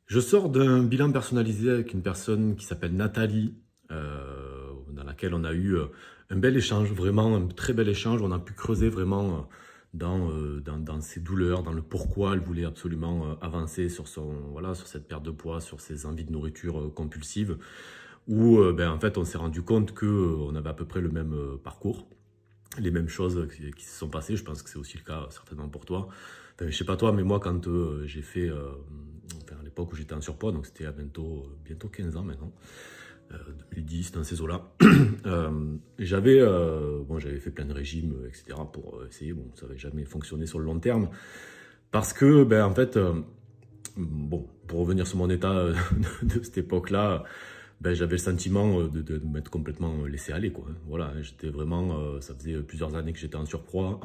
Je sors d'un bilan personnalisé avec une personne qui s'appelle Nathalie, dans laquelle on a eu un bel échange, vraiment un très bel échange. On a pu creuser vraiment dans ses douleurs, dans le pourquoi elle voulait absolument avancer sur voilà, sur cette perte de poids, sur ses envies de nourriture compulsive, où en fait on s'est rendu compte qu'on avait à peu près le même parcours, les mêmes choses qui se sont passées. Je pense que c'est aussi le cas certainement pour toi. Enfin, je sais pas toi, mais moi quand j'ai fait, à l'époque où j'étais en surpoids, donc c'était à bientôt 15 ans maintenant, 2010, dans ces eaux-là, j'avais fait plein de régimes, etc. pour essayer, bon, ça n'avait jamais fonctionné sur le long terme, parce que, en fait, bon, pour revenir sur mon état de cette époque-là, j'avais le sentiment de m'être complètement laissé aller, quoi. Voilà, j'étais vraiment, ça faisait plusieurs années que j'étais en surpoids.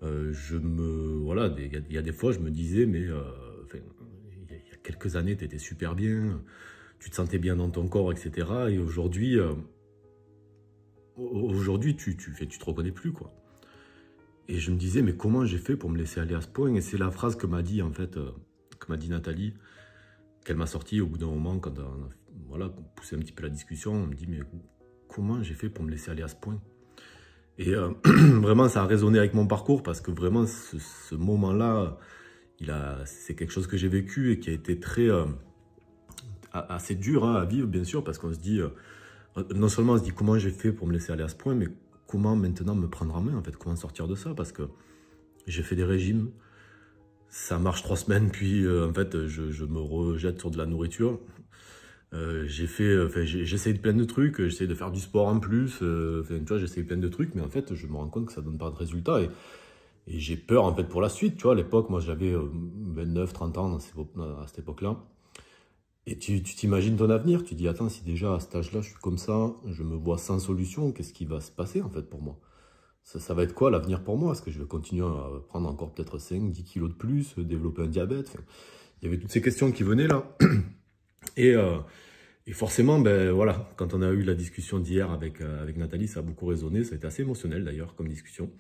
Voilà, il y a des fois, je me disais, mais il y a quelques années, tu étais super bien, tu te sentais bien dans ton corps, etc. Et aujourd'hui, tu te reconnais plus, quoi. Et je me disais, mais comment j'ai fait pour me laisser aller à ce point? Et c'est la phrase que m'a dit, en fait, que m'a dit Nathalie, qu'elle m'a sorti au bout d'un moment, quand on a voilà, poussé un petit peu la discussion. On me dit, mais comment j'ai fait pour me laisser aller à ce point? Et vraiment, ça a résonné avec mon parcours, parce que vraiment, ce moment-là, c'est quelque chose que j'ai vécu et qui a été assez dur à vivre, bien sûr, parce qu'on se dit, non seulement on se dit comment j'ai fait pour me laisser aller à ce point, mais comment maintenant me prendre en main, en fait, comment sortir de ça, parce que j'ai fait des régimes, ça marche 3 semaines, puis en fait, je me rejette sur de la nourriture. J'essaye plein de trucs, j'essaye de faire du sport en plus, tu vois, j'essaye plein de trucs, mais en fait, je me rends compte que ça donne pas de résultats, et j'ai peur, en fait, pour la suite. Tu vois, à l'époque, moi, j'avais 29, 30 ans à cette époque-là. Et tu t'imagines ton avenir, tu dis, attends, si déjà à cet âge-là, je suis comme ça, je me vois sans solution, qu'est-ce qui va se passer, en fait, pour moi? Ça va être quoi l'avenir pour moi? Est-ce que je vais continuer à prendre encore peut-être 5, 10 kilos de plus, développer un diabète? Enfin, il y avait toutes ces questions qui venaient là. Et, euh, et forcément, voilà, quand on a eu la discussion d'hier avec Nathalie, ça a beaucoup résonné, ça a été assez émotionnel d'ailleurs comme discussion.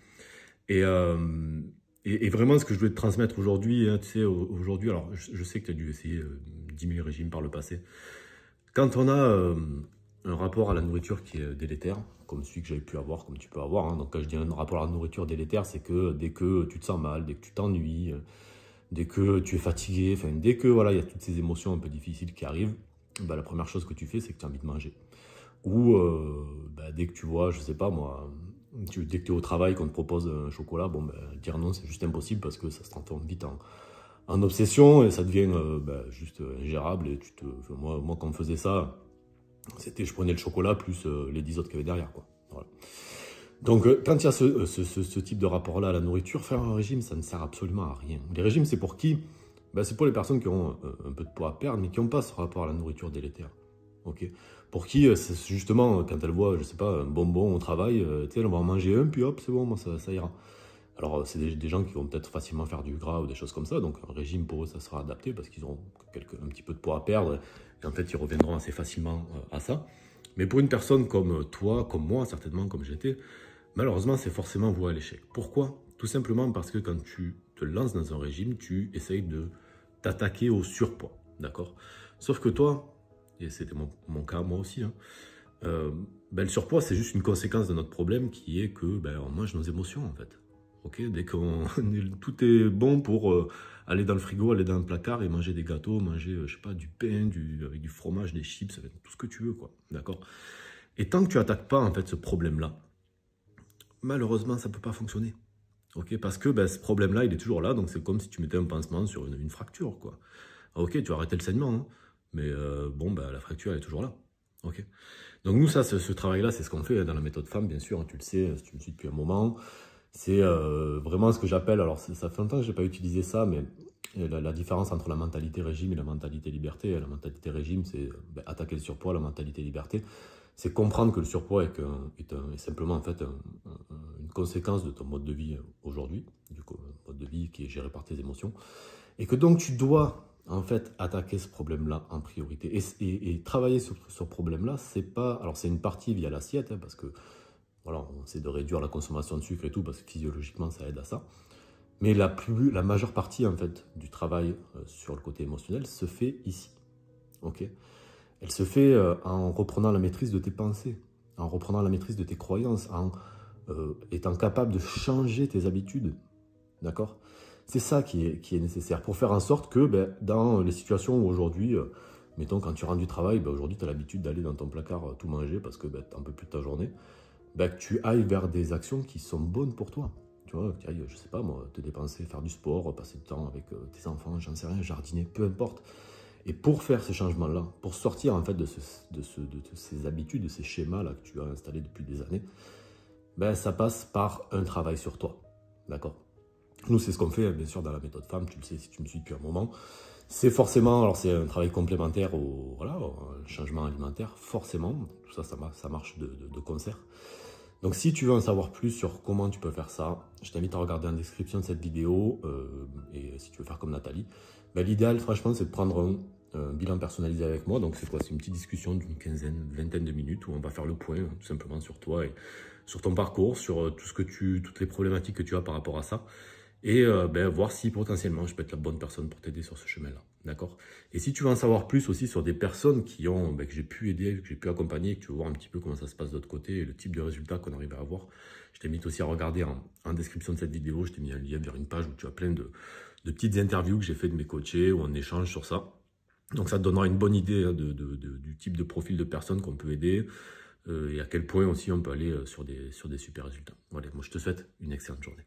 Et, euh, et vraiment, ce que je voulais te transmettre aujourd'hui, hein, tu sais, aujourd'hui, alors je sais que tu as dû essayer 10 000 régimes par le passé. Quand on a un rapport à la nourriture qui est délétère, comme celui que j'avais pu avoir, comme tu peux avoir, hein, donc quand je dis un rapport à la nourriture délétère, c'est que dès que tu te sens mal, dès que tu t'ennuies, dès que tu es fatigué, enfin, dès que voilà, il y a toutes ces émotions un peu difficiles qui arrivent, la première chose que tu fais, c'est que tu as envie de manger. Ou dès que tu vois, je sais pas moi, dès que tu es au travail, qu'on te propose un chocolat, dire non, c'est juste impossible parce que ça se transforme vite en obsession et ça devient juste ingérable. Et moi, quand on me faisait ça, je prenais le chocolat plus les 10 autres qu'il y avait derrière, quoi. Voilà. Donc, quand il y a ce type de rapport-là à la nourriture, faire un régime, ça ne sert absolument à rien. Les régimes, c'est pour qui? C'est pour les personnes qui ont un peu de poids à perdre, mais qui n'ont pas ce rapport à la nourriture délétère. Okay. Pour qui, c'est justement, quand elles voient, je sais pas, un bonbon au travail, elles vont en manger un, puis hop, c'est bon, moi, ça ira. Alors, c'est des gens qui vont peut-être facilement faire du gras ou des choses comme ça, donc un régime pour eux, ça sera adapté parce qu'ils auront un petit peu de poids à perdre, et en fait, ils reviendront assez facilement à ça. Mais pour une personne comme toi, comme moi, certainement, comme j'étais, malheureusement, c'est forcément voué à l'échec. Pourquoi? Tout simplement parce que quand tu te lances dans un régime, tu essayes de t'attaquer au surpoids, d'accord? Sauf que toi, et c'était mon cas moi aussi, hein, le surpoids, c'est juste une conséquence de notre problème qui est que on mange nos émotions, en fait. Okay, dès qu'on tout est bon pour aller dans le frigo, aller dans le placard et manger des gâteaux, manger, je sais pas, du pain, avec du fromage, des chips, avec tout ce que tu veux, quoi. D'accord? Et tant que tu attaques pas, en fait, ce problème-là, malheureusement, ça peut pas fonctionner. Ok, parce que ce problème-là, il est toujours là, donc c'est comme si tu mettais un pansement sur une fracture, quoi. Ok, tu vas arrêter le saignement, hein, mais la fracture, elle est toujours là. Ok. Donc nous, ce travail-là, c'est ce qu'on fait dans la méthode femme, bien sûr, hein, tu le sais, si tu me suis depuis un moment. C'est vraiment ce que j'appelle, alors ça fait longtemps que je n'ai pas utilisé ça, mais la différence entre la mentalité régime et la mentalité liberté. La mentalité régime, c'est attaquer le surpoids. La mentalité liberté, c'est comprendre que le surpoids est simplement en fait une conséquence de ton mode de vie aujourd'hui, du mode de vie qui est géré par tes émotions, et que donc tu dois en fait attaquer ce problème-là en priorité. Et travailler sur ce problème-là, c'est pas, alors c'est une partie via l'assiette, hein, parce que voilà, on essaie de réduire la consommation de sucre et tout, parce que physiologiquement, ça aide à ça. Mais la majeure partie, en fait, du travail sur le côté émotionnel se fait ici. Ok? Elle se fait en reprenant la maîtrise de tes pensées, en reprenant la maîtrise de tes croyances, en étant capable de changer tes habitudes. D'accord? C'est ça qui est nécessaire pour faire en sorte que dans les situations où aujourd'hui, mettons quand tu rentres du travail, aujourd'hui tu as l'habitude d'aller dans ton placard tout manger parce que tu n'en peux plus de ta journée, que tu ailles vers des actions qui sont bonnes pour toi. Tu vois, tu ailles, je sais pas moi, te dépenser, faire du sport, passer du temps avec tes enfants, j'en sais rien, jardiner, peu importe. Et pour faire ce changement-là, pour sortir en fait de ces habitudes, de ces schémas-là que tu as installés depuis des années, ça passe par un travail sur toi. D'accord? Nous, c'est ce qu'on fait, bien sûr, dans la méthode femme, tu le sais si tu me suis depuis un moment. C'est forcément, alors c'est un travail complémentaire au changement alimentaire, forcément, tout ça, ça marche de concert. Donc si tu veux en savoir plus sur comment tu peux faire ça, je t'invite à regarder en description de cette vidéo, et si tu veux faire comme Nathalie, l'idéal, franchement, c'est de prendre un bilan personnalisé avec moi. Donc c'est quoi? C'est une petite discussion d'une quinzaine, vingtaine de minutes où on va faire le point, tout simplement, sur toi et sur ton parcours, sur toutes les problématiques que tu as par rapport à ça. Et voir si potentiellement je peux être la bonne personne pour t'aider sur ce chemin-là, d'accord? Et si tu veux en savoir plus aussi sur des personnes que j'ai pu aider, que j'ai pu accompagner, que tu veux voir un petit peu comment ça se passe de l'autre côté et le type de résultats qu'on arrive à avoir, je t'invite aussi à regarder en description de cette vidéo, je t'ai mis un lien vers une page où tu as plein de petites interviews que j'ai fait de mes coachés, où on échange sur ça. Donc ça te donnera une bonne idée du type de profil de personnes qu'on peut aider, et à quel point aussi on peut aller sur des super résultats. Voilà, moi je te souhaite une excellente journée.